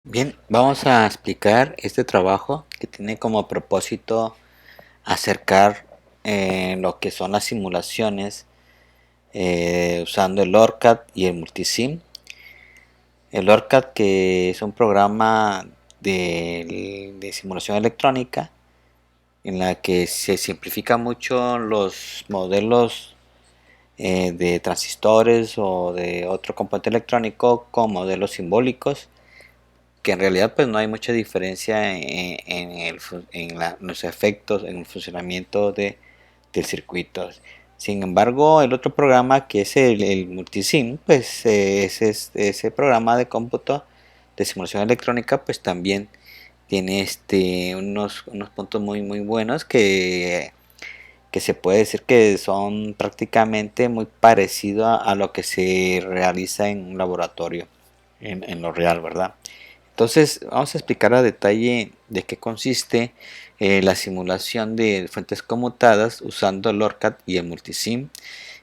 Bien, vamos a explicar este trabajo que tiene como propósito acercar lo que son las simulaciones usando el ORCAD y el Multisim. El ORCAD, que es un programa de simulación electrónica en la que se simplifica mucho los modelos de transistores o de otro componente electrónico con modelos simbólicos, que en realidad pues no hay mucha diferencia en los efectos, en el funcionamiento del circuito. Sin embargo, el otro programa, que es el Multisim, pues ese programa de cómputo de simulación electrónica, pues también tiene unos puntos muy buenos que se puede decir que son prácticamente muy parecidos a lo que se realiza en un laboratorio, en lo real, ¿verdad? Entonces, vamos a explicar a detalle de qué consiste la simulación de fuentes conmutadas usando el ORCAD y el Multisim,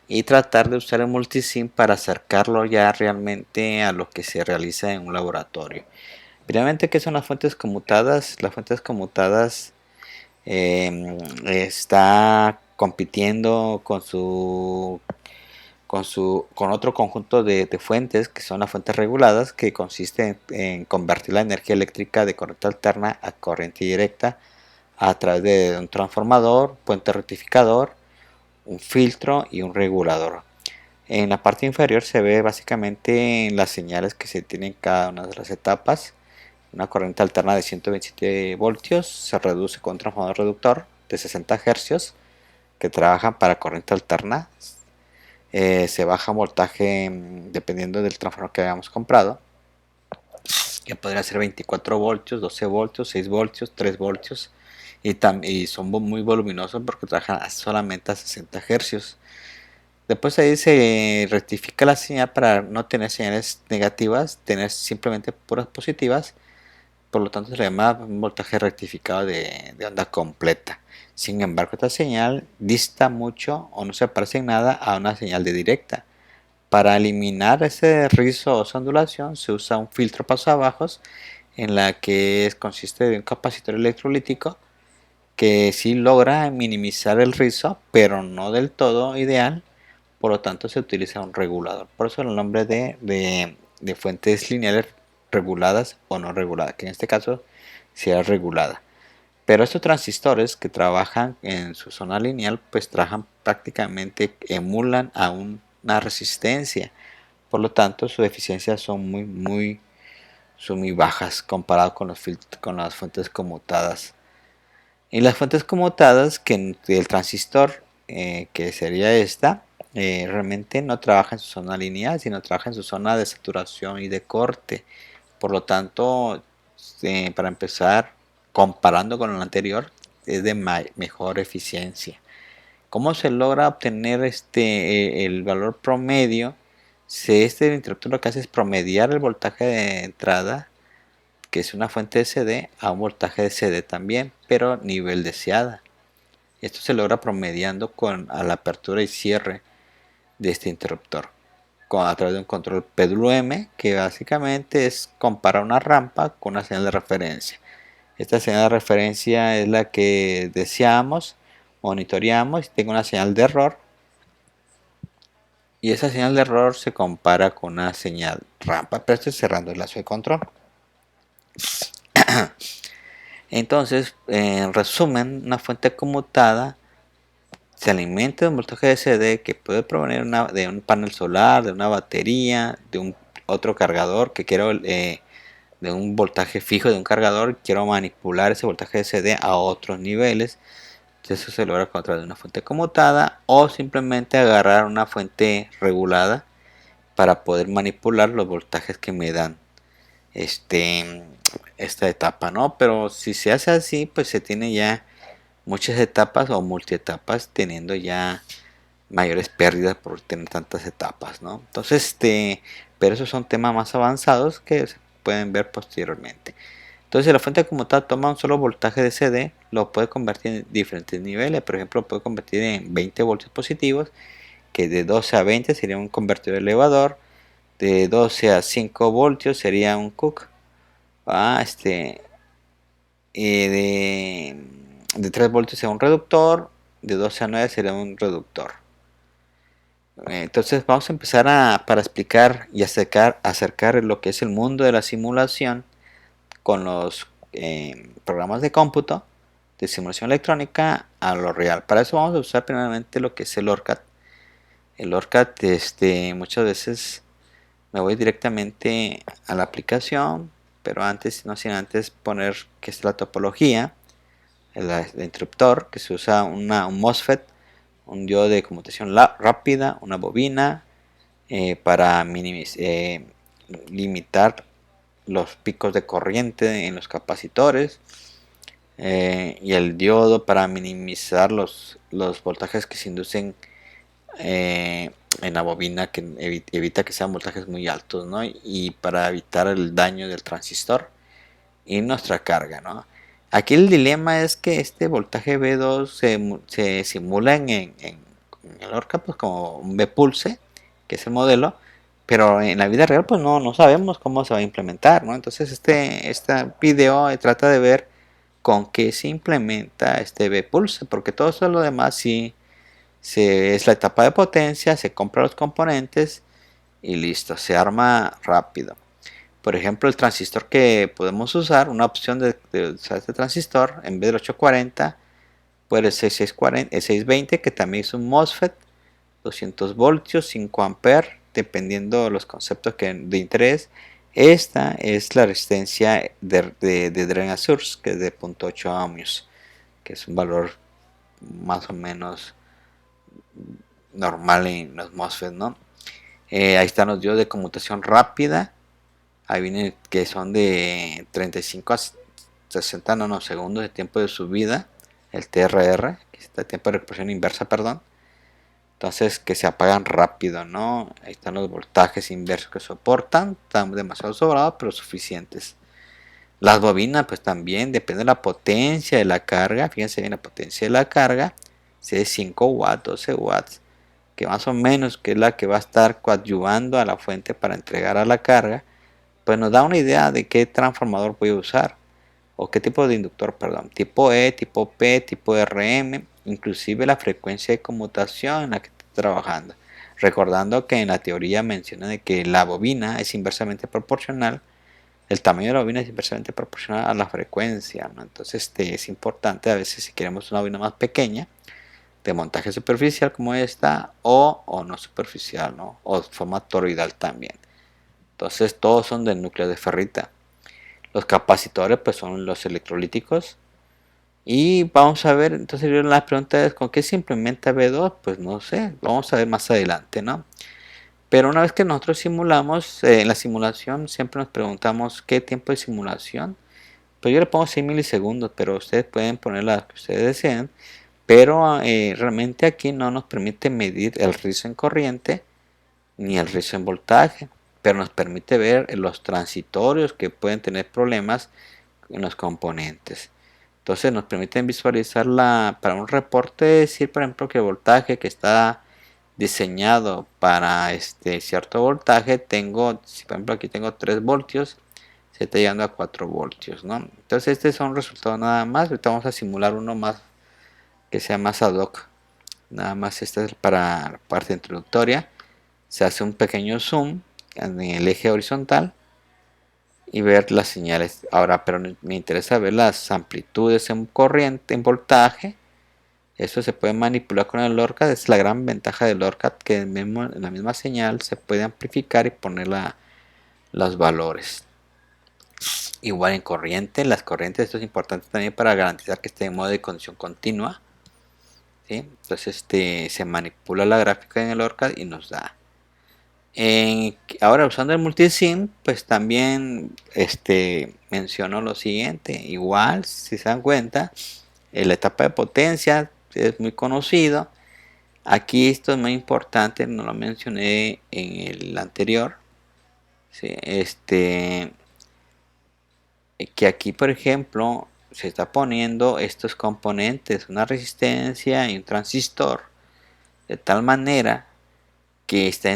y tratar de usar el Multisim para acercarlo ya realmente a lo que se realiza en un laboratorio. Primeramente, ¿qué son las fuentes conmutadas? Las fuentes conmutadas está compitiendo con otro conjunto de fuentes, que son las fuentes reguladas, que consiste en convertir la energía eléctrica de corriente alterna a corriente directa a través de un transformador, puente rectificador, un filtro y un regulador. En la parte inferior se ve básicamente las señales que se tienen en cada una de las etapas. Una corriente alterna de 127 voltios se reduce con un transformador reductor de 60 Hz que trabajan para corriente alterna. Se baja voltaje dependiendo del transformador que hayamos comprado, que podría ser 24 voltios, 12 voltios, 6 voltios, 3 voltios, y son muy voluminosos porque trabajan solamente a 60 Hz. Después ahí se rectifica la señal para no tener señales negativas, tener simplemente puras positivas. Por lo tanto, se le llama un voltaje rectificado de onda completa. Sin embargo, esta señal dista mucho o no se parece en nada a una señal de directa. Para eliminar ese rizo o esa ondulación, se usa un filtro pasabajos, en la que consiste de un capacitor electrolítico que sí logra minimizar el rizo, pero no del todo ideal. Por lo tanto, se utiliza un regulador. Por eso el nombre de fuentes lineales reguladas o no reguladas, que en este caso sea regulada. Pero estos transistores que trabajan en su zona lineal, pues trabajan prácticamente, emulan a una resistencia. Por lo tanto, sus eficiencias son muy bajas comparado con las fuentes conmutadas. Y las fuentes conmutadas, que el transistor, que sería esta, realmente no trabaja en su zona lineal, sino trabaja en su zona de saturación y de corte. Por lo tanto, para empezar, comparando con el anterior, es de mejor eficiencia. ¿Cómo se logra obtener el valor promedio? Si el interruptor lo que hace es promediar el voltaje de entrada, que es una fuente de CD, a un voltaje de CD también, pero nivel deseada. Esto se logra promediando a la apertura y cierre de este interruptor a través de un control PWM, que básicamente es comparar una rampa con una señal de referencia. Esta señal de referencia es la que deseamos, monitoreamos y tengo una señal de error, y esa señal de error se compara con una señal rampa, pero estoy cerrando el lazo de control. Entonces, en resumen, una fuente conmutada se alimenta de un voltaje de CD que puede provenir de un panel solar, de una batería, de un otro cargador que quiero, de un voltaje fijo de un cargador, quiero manipular ese voltaje de CD a otros niveles. Entonces eso se logra a través de una fuente conmutada, o simplemente agarrar una fuente regulada para poder manipular los voltajes que me dan este, esta etapa, ¿no? Pero si se hace así, pues se tiene ya muchas etapas o multietapas, teniendo ya mayores pérdidas por tener tantas etapas, ¿no? Entonces, pero esos son temas más avanzados que se pueden ver posteriormente. Entonces, la fuente como tal toma un solo voltaje de CD, lo puede convertir en diferentes niveles. Por ejemplo, lo puede convertir en 20 voltios positivos, que de 12 a 20 sería un convertidor elevador, de 12 a 5 voltios sería un Cook, a de 3 voltios sería un reductor, de 12 a 9 sería un reductor. Entonces vamos a empezar para explicar y acercar lo que es el mundo de la simulación con los programas de cómputo de simulación electrónica a lo real. Para eso vamos a usar primeramente lo que es el ORCAD. El ORCAD, muchas veces me voy directamente a la aplicación, pero antes, no sin antes poner que es la topología, el interruptor, que se usa un MOSFET, un diodo de conmutación rápida, una bobina, para limitar los picos de corriente en los capacitores, y el diodo para minimizar los voltajes que se inducen en la bobina, que evita que sean voltajes muy altos, ¿no? Y para evitar el daño del transistor y nuestra carga, ¿no? Aquí el dilema es que este voltaje B2 se simula en el ORCA pues como un B-pulse, que es el modelo, pero en la vida real pues no sabemos cómo se va a implementar, ¿no? Entonces este video trata de ver con qué se implementa este B-pulse, porque todo eso lo demás sí es la etapa de potencia, se compra los componentes y listo, se arma rápido. Por ejemplo, el transistor que podemos usar, una opción de usar este transistor, en vez del 840, puede ser 620, que también es un MOSFET, 200 voltios, 5 amperes, dependiendo de los conceptos de interés. Esta es la resistencia de drain a source, que es de 0.8 ohmios, que es un valor más o menos normal en los MOSFET, ¿no? Ahí están los diodos de conmutación rápida. Ahí vienen que son de 35 a 60 nanosegundos de tiempo de subida. El TRR, que es el tiempo de recuperación inversa, perdón. Entonces que se apagan rápido, ¿no? Ahí están los voltajes inversos que soportan. Están demasiado sobrados, pero suficientes. Las bobinas, pues también depende de la potencia de la carga. Fíjense bien la potencia de la carga. Si es 5 watts, 12 watts, que más o menos que es la que va a estar coadyuvando a la fuente para entregar a la carga, pues nos da una idea de qué transformador voy a usar, o qué tipo de inductor, perdón, tipo E, tipo P, tipo RM, inclusive la frecuencia de conmutación en la que estoy trabajando. Recordando que en la teoría menciona de que la bobina es inversamente proporcional, el tamaño de la bobina es inversamente proporcional a la frecuencia, ¿no? Entonces es importante a veces si queremos una bobina más pequeña, de montaje superficial como esta, o no superficial, ¿no? O forma toroidal también. Entonces todos son del núcleo de ferrita. Los capacitores pues son los electrolíticos. Y vamos a ver, entonces la pregunta es, ¿con qué se implementa B2? Pues no sé, vamos a ver más adelante, ¿no? Pero una vez que nosotros simulamos, en la simulación siempre nos preguntamos qué tiempo de simulación. Pues yo le pongo 6 milisegundos, pero ustedes pueden poner la que ustedes deseen. Pero realmente aquí no nos permite medir el riesgo en corriente ni el riesgo en voltaje, pero nos permite ver los transitorios que pueden tener problemas en los componentes. Entonces nos permiten visualizar para un reporte, decir por ejemplo que el voltaje que está diseñado para cierto voltaje, si por ejemplo aquí tengo 3 voltios, se está llegando a 4 voltios, ¿no? Entonces este es un resultado nada más. Ahorita vamos a simular uno más que sea más ad hoc. Nada más esta es para la parte introductoria. Se hace un pequeño zoom en el eje horizontal y ver las señales. Ahora, pero me interesa ver las amplitudes en corriente, en voltaje. Eso se puede manipular con el ORCAD. Es la gran ventaja del ORCAD, que en la misma señal se puede amplificar y poner los valores. Igual en corriente, las corrientes, esto es importante también para garantizar que esté en modo de condición continua, ¿sí? Entonces se manipula la gráfica en el ORCAD y nos da. Ahora usando el multisim, pues también menciono lo siguiente. Igual, si se dan cuenta, la etapa de potencia es muy conocido. Aquí esto es muy importante, no lo mencioné en el anterior, ¿sí? Que aquí por ejemplo se está poniendo estos componentes, una resistencia y un transistor, de tal manera que esto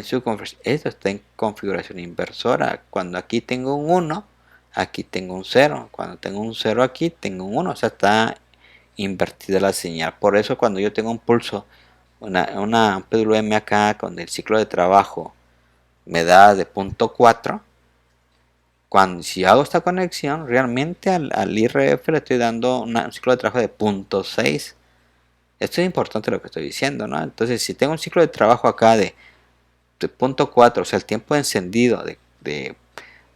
está en configuración inversora. Cuando aquí tengo un 1, aquí tengo un 0. Cuando tengo un 0 aquí, tengo un 1. O sea, está invertida la señal. Por eso cuando yo tengo un pulso, una PWM acá con el ciclo de trabajo me da de 0.4. Si hago esta conexión, realmente al IRF le estoy dando un ciclo de trabajo de 0.6. Esto es importante lo que estoy diciendo, ¿no? Entonces, si tengo un ciclo de trabajo acá de 0.4, o sea, el tiempo de encendido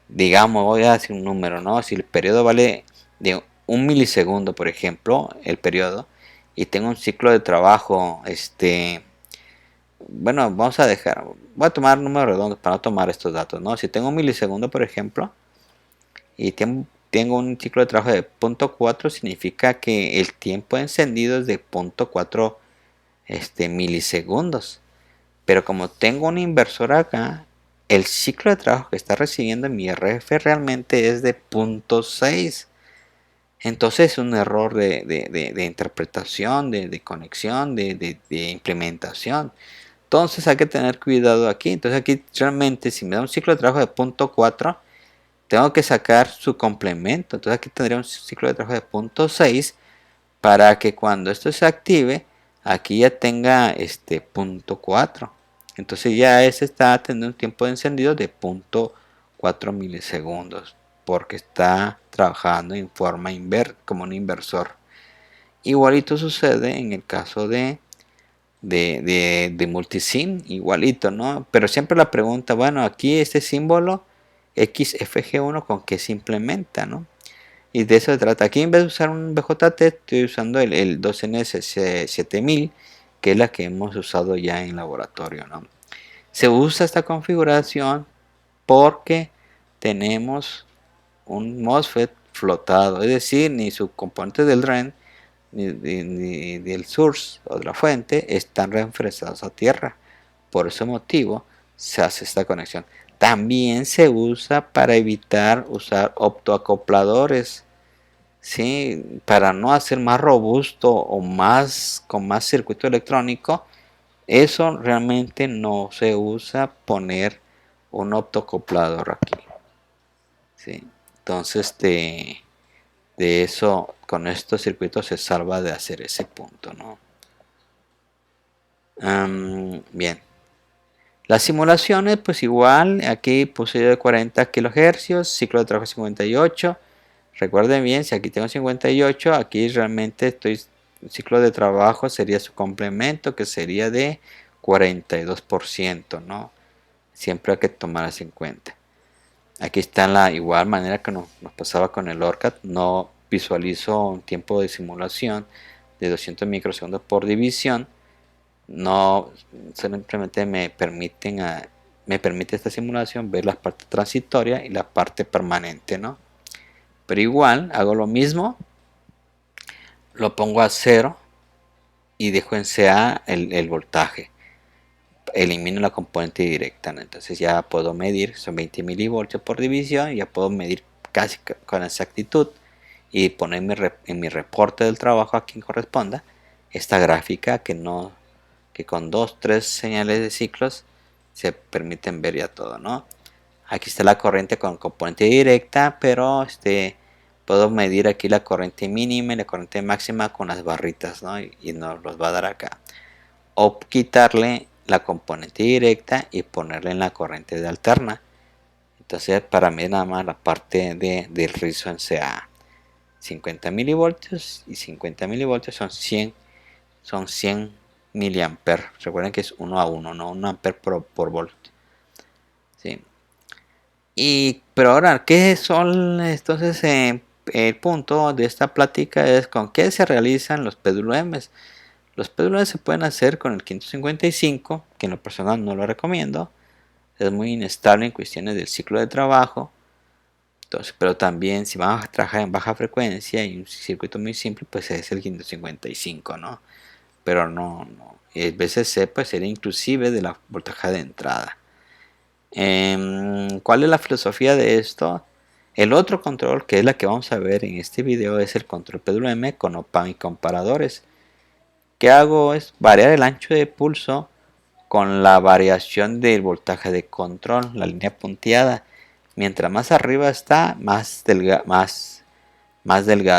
digamos, voy a decir un número, ¿no? Si el periodo vale de 1 milisegundo, por ejemplo, el periodo, y tengo un ciclo de trabajo, bueno, voy a tomar números redondos para no tomar estos datos, ¿no? Si tengo 1 milisegundo, por ejemplo, y tengo un ciclo de trabajo de 0.4, significa que el tiempo encendido es de 0.4 milisegundos. Pero como tengo un inversor acá, el ciclo de trabajo que está recibiendo mi RF realmente es de 0.6. Entonces es un error de interpretación, de conexión, de implementación. Entonces hay que tener cuidado aquí. Entonces aquí realmente si me da un ciclo de trabajo de 0.4, tengo que sacar su complemento. Entonces aquí tendría un ciclo de trabajo de 0.6 para que cuando esto se active, aquí ya tenga 0.4. Entonces ya ese está teniendo un tiempo de encendido de 0.4 milisegundos porque está trabajando en forma como un inversor. Igualito sucede en el caso de multisim, igualito, ¿no? Pero siempre la pregunta, bueno, aquí este símbolo XFG1 con qué se implementa, ¿no? Y de eso se trata. Aquí en vez de usar un BJT, estoy usando el 2NS7000, que es la que hemos usado ya en laboratorio, ¿no? Se usa esta configuración porque tenemos un MOSFET flotado, es decir, ni su componente del drain ni del source o de la fuente están referenciados a tierra. Por ese motivo se hace esta conexión. También se usa para evitar usar optoacopladores, ¿sí? Para no hacer más robusto o con más circuito electrónico. Eso realmente no se usa poner un optoacoplador aquí, ¿sí? Entonces de eso, con estos circuitos se salva de hacer ese punto, ¿no? Bien, las simulaciones, pues igual, aquí puse de 40 kHz, ciclo de trabajo 58. Recuerden bien, si aquí tengo 58, aquí realmente el ciclo de trabajo sería su complemento, que sería de 42%, ¿no? Siempre hay que tomar en cuenta. Aquí está la igual manera que nos pasaba con el ORCAD. No visualizo un tiempo de simulación de 200 microsegundos por división. No, simplemente me permite esta simulación ver la parte transitoria y la parte permanente, ¿no? Pero igual hago lo mismo, lo pongo a 0 y dejo en CA el voltaje. Elimino la componente directa, ¿no? Entonces ya puedo medir, son 20 milivoltios por división, ya puedo medir casi con exactitud y poner en mi reporte del trabajo a quien corresponda esta gráfica que con 2-3 señales de ciclos se permiten ver ya todo, ¿no? Aquí está la corriente con componente directa, pero puedo medir aquí la corriente mínima y la corriente máxima con las barritas, ¿no? Y nos los va a dar acá. O quitarle la componente directa y ponerle en la corriente de alterna. Entonces para mí nada más la parte del rizo en CA 50 milivoltios y 50 milivoltios son 100 miliamperes. Recuerden que es 1 a 1, no 1 amper por volt. ¿Sí? Pero ahora, ¿qué son entonces? El punto de esta plática es con qué se realizan los PWMs. Los PWMs se pueden hacer con el 555, que en lo personal no lo recomiendo. Es muy inestable en cuestiones del ciclo de trabajo. Entonces, pero también si vamos a trabajar en baja frecuencia y un circuito muy simple, pues es el 555, ¿no? Pero no. El BCC pues sería inclusive de la voltaje de entrada. ¿Cuál es la filosofía de esto? El otro control, que es la que vamos a ver en este video, es el control PWM con OPAMP y comparadores. ¿Qué hago? Es variar el ancho de pulso con la variación del voltaje de control, la línea punteada. Mientras más arriba está, más delgada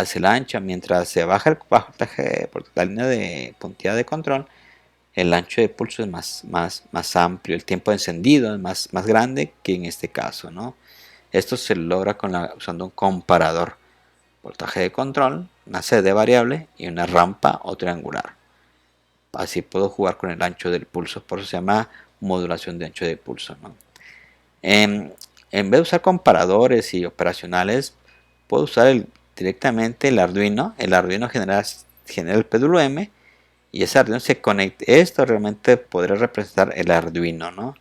es el ancho. Mientras se baja el voltaje por la línea de punteada de control, el ancho de pulso es más amplio. El tiempo de encendido es más grande que en este caso, ¿no? Esto se logra usando un comparador. Voltaje de control, una CD variable y una rampa o triangular. Así puedo jugar con el ancho del pulso. Por eso se llama modulación de ancho de pulso, ¿no? En vez de usar comparadores y operacionales, puedo usar directamente el Arduino. El Arduino genera el péndulo M y ese Arduino se conecta. Esto realmente podría representar el Arduino, ¿no?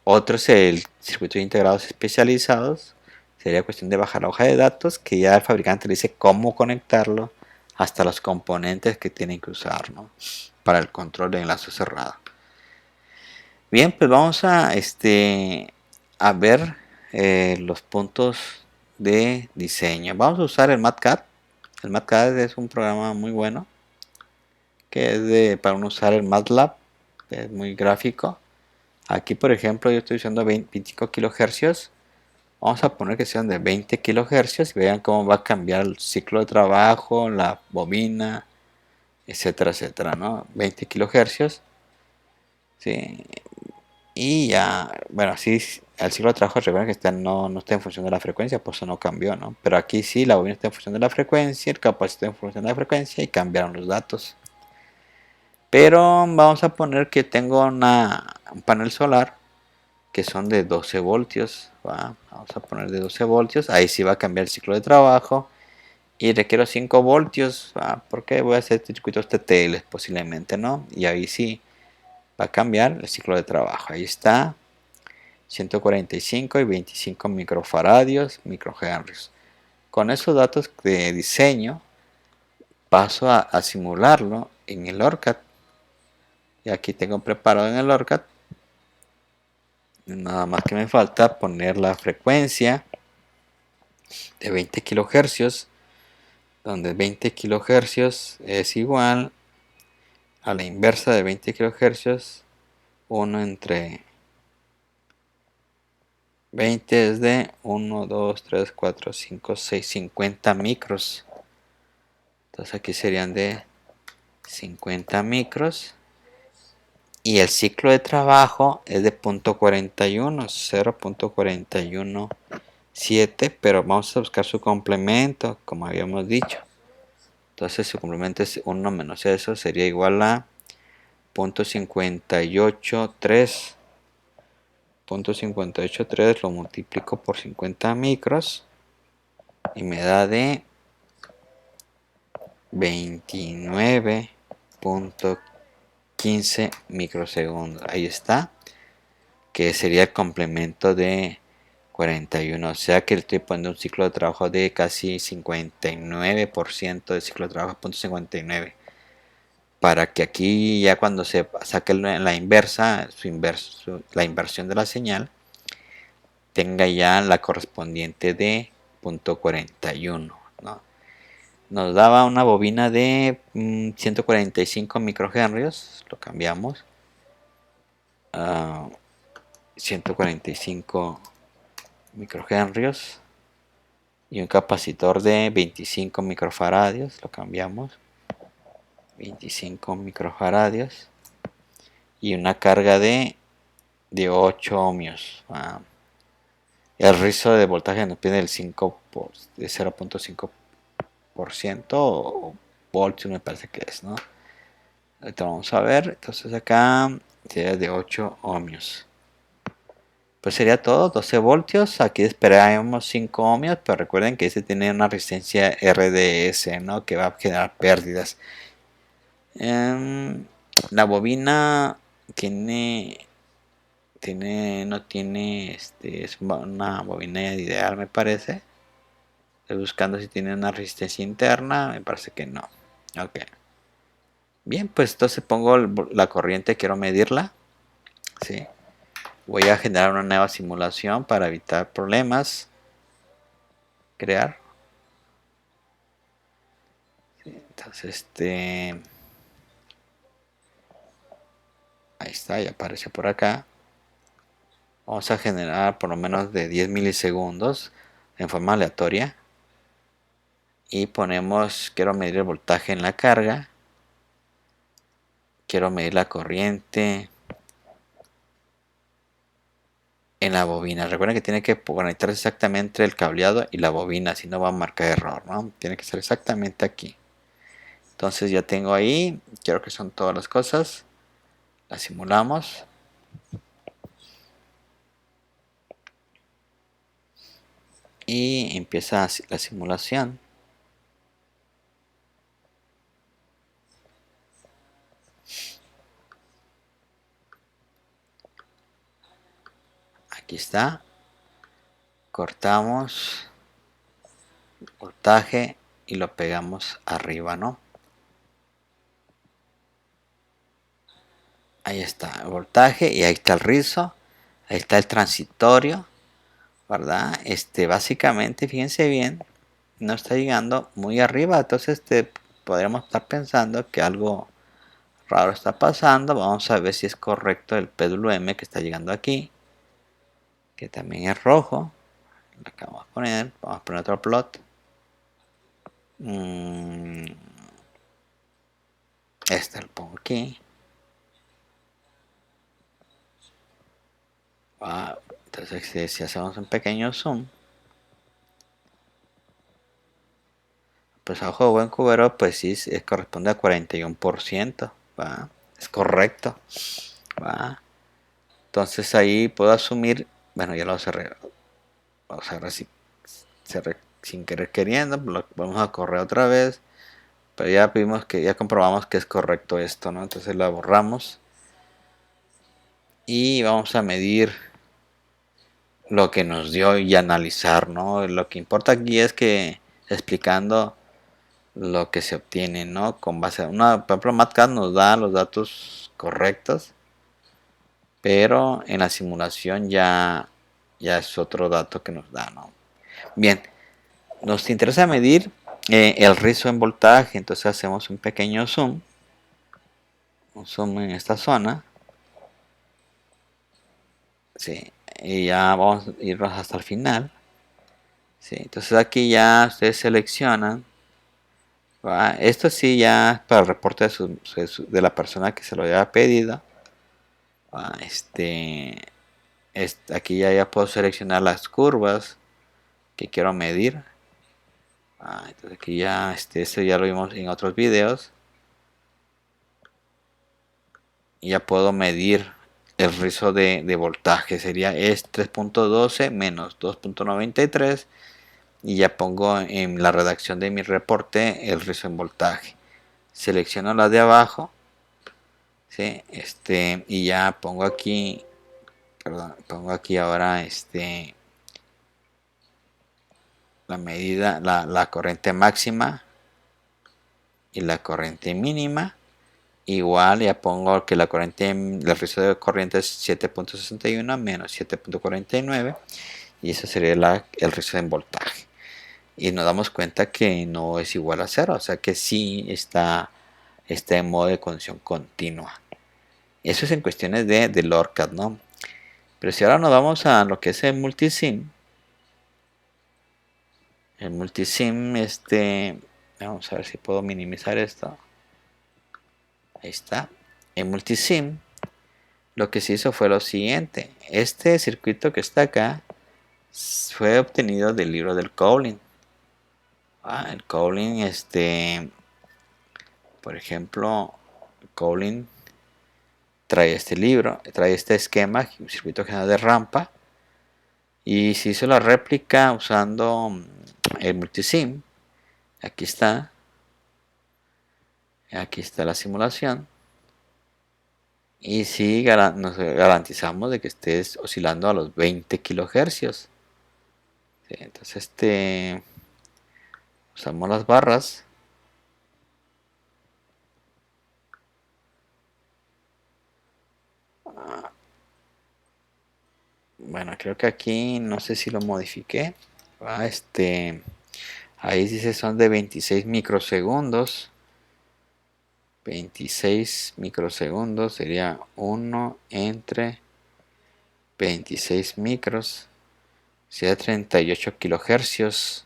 Otro es el circuitos integrados especializados. Sería cuestión de bajar la hoja de datos que ya el fabricante le dice cómo conectarlo hasta los componentes que tienen que usar, ¿no? Para el control de enlace cerrado. Bien, pues vamos a ver los puntos de diseño. Vamos a usar el MatCat. El MatCat es un programa muy bueno que es para uno usar el MATLAB, es muy gráfico. Aquí, por ejemplo, yo estoy usando 25 kHz. Vamos a poner que sean de 20 kHz y vean cómo va a cambiar el ciclo de trabajo, la bobina, etcétera, etcétera, ¿no? 20 kHz. Sí. Y ya, bueno, así el ciclo de trabajo recuerden que no está en función de la frecuencia, por eso no cambió, ¿no? Pero aquí sí, la bobina está en función de la frecuencia, el capacitor en función de la frecuencia y cambiaron los datos. Pero vamos a poner que tengo un panel solar que son de 12 voltios. ¿Va? Vamos a poner de 12 voltios. Ahí sí va a cambiar el ciclo de trabajo. Y requiero 5 voltios. ¿Va? Porque voy a hacer circuitos TTL posiblemente, ¿no? Y ahí sí va a cambiar el ciclo de trabajo. Ahí está. 145 y 25 microfaradios, microhenrios. Con esos datos de diseño paso a simularlo en el ORCAD. Y aquí tengo preparado en el ORCAD. Nada más que me falta poner la frecuencia de 20 kHz, donde 20 kHz es igual a la inversa de 20 kHz. 1 entre 20 es de 1, 2, 3, 4, 5, 6, 50 micros. Entonces aquí serían de 50 micros. Y el ciclo de trabajo es de 0.41, 0.417, pero vamos a buscar su complemento, como habíamos dicho. Entonces su complemento es 1 menos eso, sería igual a 0.583. 0.583 lo multiplico por 50 micros y me da de 29.15 microsegundos. Ahí está, que sería el complemento de 41. O sea que estoy poniendo un ciclo de trabajo de casi 59% de ciclo de trabajo, 0.59. Para que aquí ya cuando se saque la inversa, la inversión de la señal, tenga ya la correspondiente de 0.41, ¿no? Nos daba una bobina de 145 microhenrios, lo cambiamos a 145 microhenrios y un capacitor de 25 microfaradios, lo cambiamos 25 microfaradios y una carga de 8 ohmios. El rizo de voltaje nos pide el 5 de 0.5% o voltios me parece que es, ¿no? Ahorita vamos a ver. Entonces acá sería de 8 ohmios. Pues sería todo, 12 voltios. Aquí esperaríamos 5 ohmios, pero recuerden que este tiene una resistencia RDS, ¿no? Que va a generar pérdidas. La bobina tiene, no tiene, es una bobina ideal, me parece. Estoy buscando si tiene una resistencia interna, me parece que no. Ok. Bien, pues entonces pongo la corriente, quiero medirla. Sí. Voy a generar una nueva simulación para evitar problemas. Crear. Sí, entonces, ahí está, ya aparece por acá. Vamos a generar por lo menos de 10 milisegundos en forma aleatoria. Y ponemos, quiero medir el voltaje en la carga. Quiero medir la corriente en la bobina. Recuerden que tiene que conectarse exactamente el cableado y la bobina, si no va a marcar error, ¿no? Tiene que ser exactamente aquí. Entonces ya tengo ahí, quiero que son todas las cosas. Las simulamos. Y empieza la simulación. Aquí está. Cortamos voltaje y lo pegamos arriba, ¿no? Ahí está el voltaje y ahí está el rizo. Ahí está el transitorio, ¿verdad? Básicamente, fíjense bien, no está llegando muy arriba. Entonces, podríamos estar pensando que algo raro está pasando. Vamos a ver si es correcto el PWM que está llegando aquí, que también es rojo. Lo que vamos a poner otro plot. Este lo pongo aquí. Entonces, si hacemos un pequeño zoom, pues a ojo de buen cubero, pues sí, corresponde a 41%. ¿Va? Es correcto. ¿Va? Entonces ahí puedo asumir, bueno, ya lo cerré. Lo cerré sin querer queriendo, vamos a correr otra vez. Pero ya vimos que ya comprobamos que es correcto esto, ¿no? Entonces la borramos. Y vamos a medir lo que nos dio y analizar, ¿no? Lo que importa aquí es que explicando lo que se obtiene, ¿no? Con base a una, por ejemplo, MATCAD nos da los datos correctos, pero en la simulación ya es otro dato que nos da, ¿no? Bien, nos interesa medir el rizo en voltaje, entonces hacemos un pequeño zoom, en esta zona, ¿sí? Y ya vamos a irnos hasta el final, ¿sí? Entonces aquí ya ustedes seleccionan. Esto sí ya para el reporte de la persona que se lo haya pedido. Ah, aquí ya puedo seleccionar las curvas que quiero medir. Entonces aquí ya esto ya lo vimos en otros videos. Y ya puedo medir el rizo de voltaje. Sería es 3.12 menos 2.93. Y ya pongo en la redacción de mi reporte el rizo en voltaje. Selecciono la de abajo. ¿Sí? Y ya pongo aquí, perdón, pongo aquí ahora la medida, la corriente máxima y la corriente mínima. Igual ya pongo que la corriente, el riesgo de corriente es 7.61 menos 7.49 y eso sería el riesgo en voltaje. Y nos damos cuenta que no es igual a cero, o sea que sí está en modo de condición continua. Eso es en cuestiones de LORCAD, ¿no? Pero si ahora nos vamos a lo que es el multisim, vamos a ver si puedo minimizar esto. Ahí está. En multisim, lo que se hizo fue lo siguiente. Este circuito que está acá fue obtenido del libro del Cowling. El Cowling, por ejemplo, Cowling trae este libro, trae este esquema, un circuito general de rampa, y se hizo la réplica usando el multisim. Aquí está la simulación. Y sí, nos garantizamos de que estés oscilando a los 20 kilohercios. Sí, entonces usamos las barras. Bueno, creo que aquí no sé si lo modifiqué. Ahí dice son de 26 microsegundos. 26 microsegundos sería 1 entre 26 micros, sea 38 kilohercios.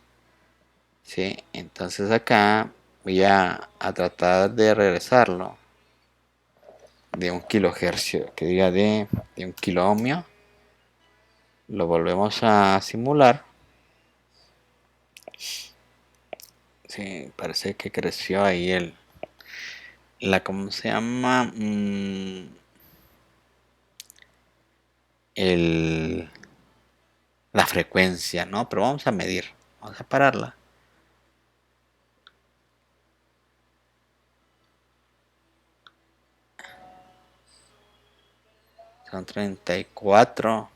¿Sí? Entonces acá voy a tratar de regresarlo de un kilohercio, que diga de un kilo ohmio. Lo volvemos a simular. Sí, parece que creció ahí ¿cómo se llama? El, la frecuencia, ¿no? Pero vamos a medir, vamos a pararla. Son 34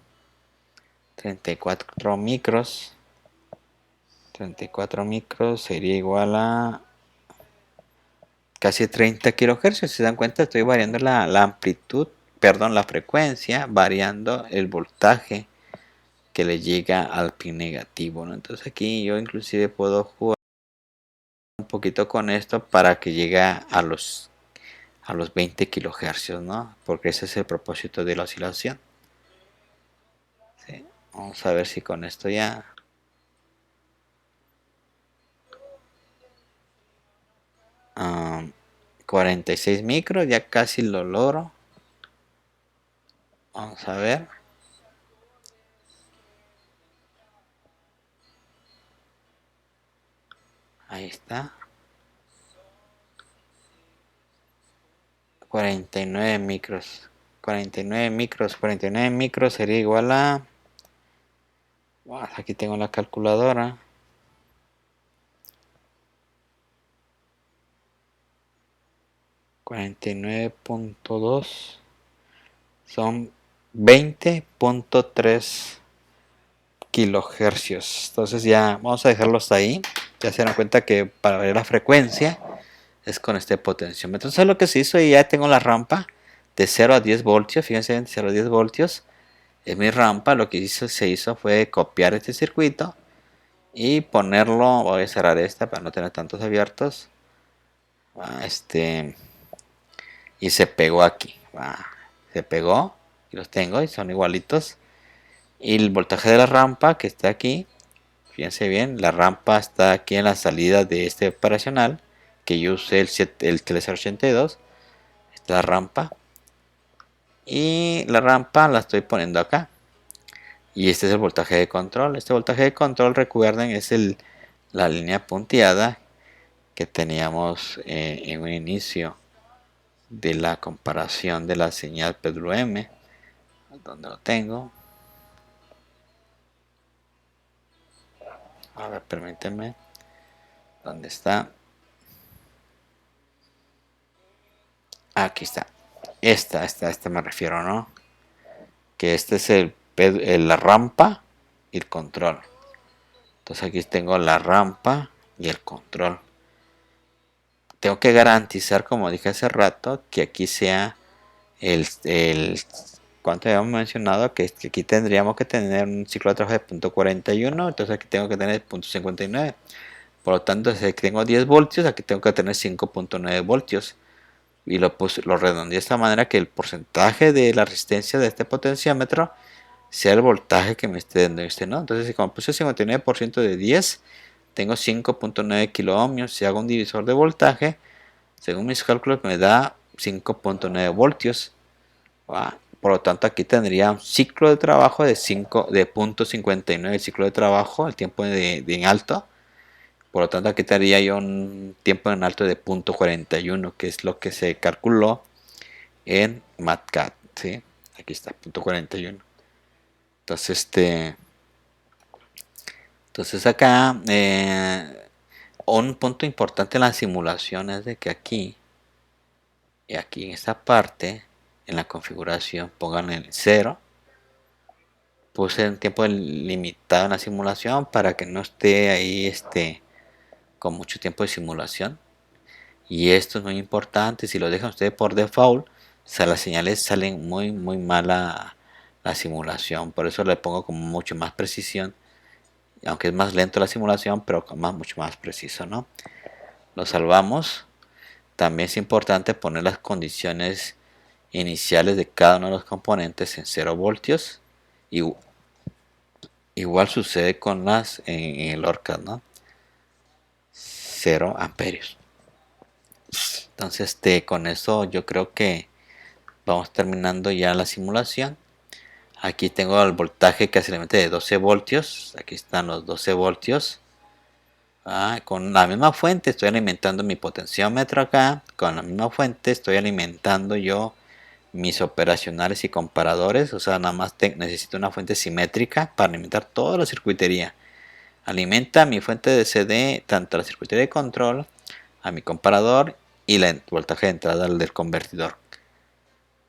micros. 34 micros sería igual a casi 30 kilohercios. Si se dan cuenta, estoy variando la amplitud, perdón, la frecuencia, variando el voltaje que le llega al pin negativo, ¿no? Entonces aquí yo inclusive puedo jugar un poquito con esto para que llegue a los 20 kilohercios, ¿no? Porque ese es el propósito de la oscilación. ¿Sí? Vamos a ver si con esto ya... 46 micros, ya casi lo logro. Vamos a ver. Ahí está. 49 micros. 49 micros. 49 micros sería igual a... Bueno, aquí tengo la calculadora. 49.2 son 20.3 kilohercios. Entonces ya vamos a dejarlos ahí. Ya se dan cuenta que para ver la frecuencia es con este potenciómetro. Entonces lo que se hizo, y ya tengo la rampa de 0 a 10 voltios. Fíjense, de 0 a 10 voltios es mi rampa. Lo que se hizo fue copiar este circuito y ponerlo. Voy a cerrar esta para no tener tantos abiertos. Y se pegó aquí. Se pegó. Y los tengo y son igualitos. Y el voltaje de la rampa que está aquí. Fíjense bien, la rampa está aquí en la salida de este operacional que yo usé el 1382. Esta es la rampa. Y la rampa la estoy poniendo acá. Y este es el voltaje de control. Este voltaje de control, recuerden, es la línea punteada que teníamos en un inicio de la comparación de la señal PWM. Donde lo tengo. A ver, permítanme. ¿Dónde está? Aquí está. Esta me refiero, ¿no? Que este es la rampa y el control. Entonces aquí tengo la rampa y el control. Tengo que garantizar, como dije hace rato, que aquí sea ¿cuánto habíamos mencionado? Que aquí tendríamos que tener un ciclo de trabajo de 0.41. Entonces aquí tengo que tener 0.59. Por lo tanto, si aquí tengo 10 voltios, aquí tengo que tener 5.9 voltios. Y lo redondeé de esta manera que el porcentaje de la resistencia de este potenciómetro sea el voltaje que me esté dando este, ¿no? Entonces, si como puse 59% de 10, tengo 5.9 kilo ohmios. Si hago un divisor de voltaje, según mis cálculos, me da 5.9 voltios. Por lo tanto, aquí tendría un ciclo de trabajo de 0.59 ciclo de trabajo, el tiempo en alto. Por lo tanto, aquí tendría yo un tiempo en alto de 0.41, que es lo que se calculó en MATCAD, ¿sí? Aquí está, 0.41. Entonces, acá un punto importante en la simulación es de que aquí y aquí en esta parte, en la configuración, pongan el 0. Puse un tiempo limitado en la simulación para que no esté ahí con mucho tiempo de simulación. Y esto es muy importante. Si lo dejan ustedes por default, las señales salen muy mala la simulación. Por eso le pongo con mucho más precisión. Aunque es más lento la simulación, pero mucho más preciso, ¿no? Lo salvamos. También es importante poner las condiciones iniciales de cada uno de los componentes en 0 voltios. Igu- Igual sucede con las en el ORCAD, ¿no? 0 amperios. Entonces, con eso yo creo que vamos terminando ya la simulación. Aquí tengo el voltaje que se le mete de 12 voltios. Aquí están los 12 voltios. Con la misma fuente estoy alimentando mi potenciómetro acá. Con la misma fuente estoy alimentando yo mis operacionales y comparadores. O sea, nada más necesito una fuente simétrica para alimentar toda la circuitería. Alimenta mi fuente de CD, tanto la circuitería de control, a mi comparador y el voltaje de entrada del convertidor.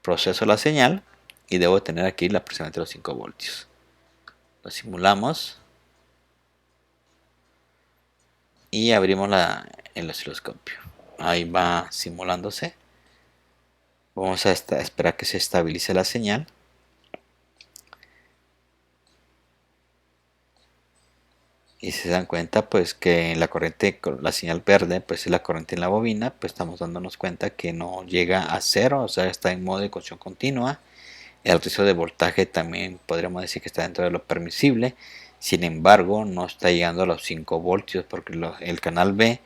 Proceso la señal y debo tener aquí aproximadamente los 5 voltios. Lo simulamos y abrimos el osciloscopio. Ahí va simulándose. Vamos a esperar que se estabilice la señal. Y si se dan cuenta pues que la corriente, la señal verde pues es la corriente en la bobina, pues estamos dándonos cuenta que no llega a cero, o sea, está en modo de cocción continua. El riesgo de voltaje también podríamos decir que está dentro de lo permisible. Sin embargo, no está llegando a los 5 voltios porque el canal B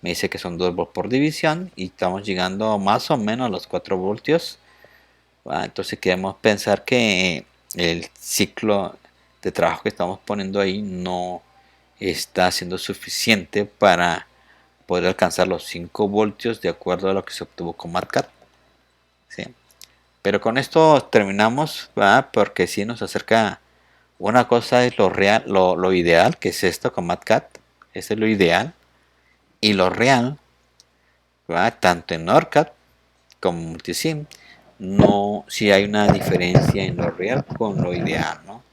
me dice que son 2 voltios por división y estamos llegando más o menos a los 4 voltios. Entonces queremos pensar que el ciclo de trabajo que estamos poniendo ahí no está siendo suficiente para poder alcanzar los 5 voltios de acuerdo a lo que se obtuvo con MATCAT. ¿Sí? Pero con esto terminamos, ¿va? Porque si nos acerca, una cosa es lo real, lo ideal, que es esto con MATCAT, ese es lo ideal, y lo real, ¿va? Tanto en ORCAD como Multisim, no, si hay una diferencia en lo real con lo ideal, ¿no?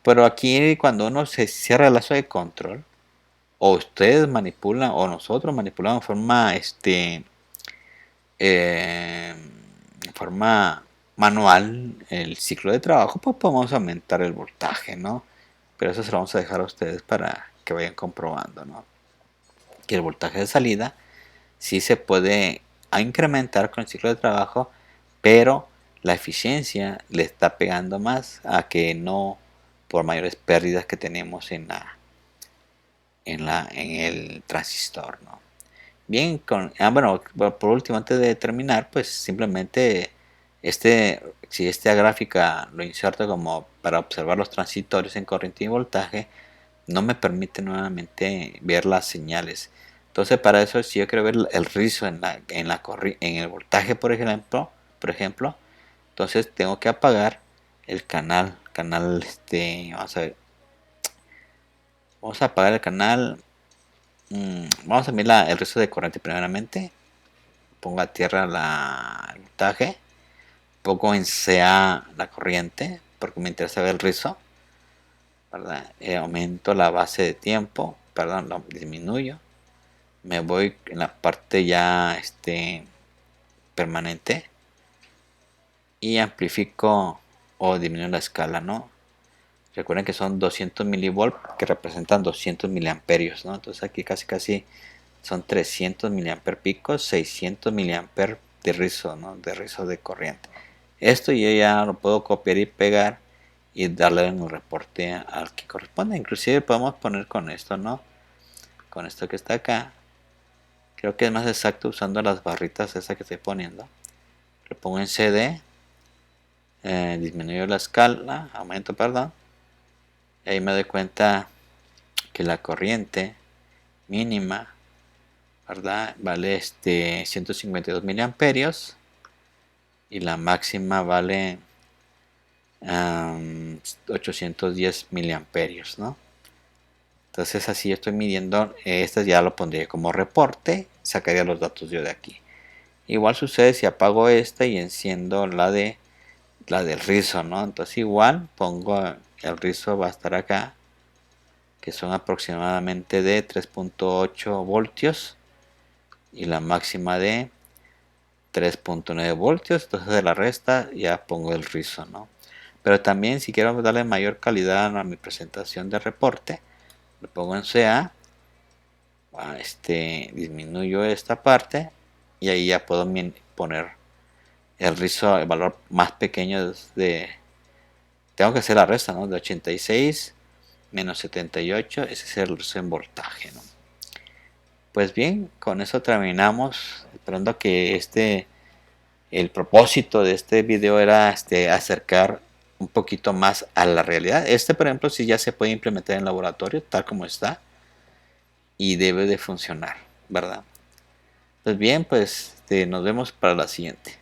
Pero aquí cuando uno se cierra el lazo de control, o ustedes manipulan, o nosotros manipulamos en forma manual el ciclo de trabajo, pues podemos aumentar el voltaje, ¿no? Pero eso se lo vamos a dejar a ustedes para que vayan comprobando, ¿no? Que el voltaje de salida sí se puede incrementar con el ciclo de trabajo, pero la eficiencia le está pegando más a que no por mayores pérdidas que tenemos en el transistor, ¿no? Bien, bueno, por último, antes de terminar, pues simplemente si esta gráfica lo inserto como para observar los transitorios en corriente y voltaje, no me permite nuevamente ver las señales. Entonces, para eso, si yo quiero ver el rizo en el voltaje, por ejemplo, entonces tengo que apagar el canal, vamos a apagar el canal. Vamos a ver el rizo de corriente primeramente. Pongo a tierra el voltaje, pongo en CA la corriente, porque me interesa ver el rizo, ¿verdad? Aumento la base de tiempo, perdón, lo disminuyo, me voy en la parte ya permanente y amplifico o disminuyo la escala, ¿no? Recuerden que son 200 milivolts que representan 200 miliamperios, ¿no? Entonces aquí casi son 300 miliamper picos, 600 miliamper de rizo, ¿no? De rizo de corriente. Esto yo ya lo puedo copiar y pegar y darle en un reporte al que corresponde. Inclusive podemos poner con esto, ¿no? Con esto que está acá. Creo que es más exacto usando las barritas esas que estoy poniendo. Lo pongo en CD. Disminuyo la escala. Aumento, perdón. Y ahí me doy cuenta que la corriente mínima, ¿verdad? Vale 152 miliamperios. Y la máxima vale 810 miliamperios, ¿no? Entonces así estoy midiendo, este ya lo pondría como reporte, sacaría los datos yo de aquí. Igual sucede si apago esta y enciendo la del rizo, ¿no? Entonces igual pongo el rizo, va a estar acá, que son aproximadamente de 3.8 voltios y la máxima de 3.9 voltios. Entonces de la resta ya pongo el rizo, ¿no? Pero también si quiero darle mayor calidad a mi presentación de reporte, lo pongo en CA, disminuyo esta parte y ahí ya puedo poner el rizo, el valor más pequeño de tengo que hacer la resta, ¿no? De 86 menos 78, ese es el resto en voltaje, ¿no? Pues bien, con eso terminamos, esperando que el propósito de este video era acercar un poquito más a la realidad. Por ejemplo, sí ya se puede implementar en laboratorio, tal como está, y debe de funcionar, ¿verdad? Pues bien, pues nos vemos para la siguiente.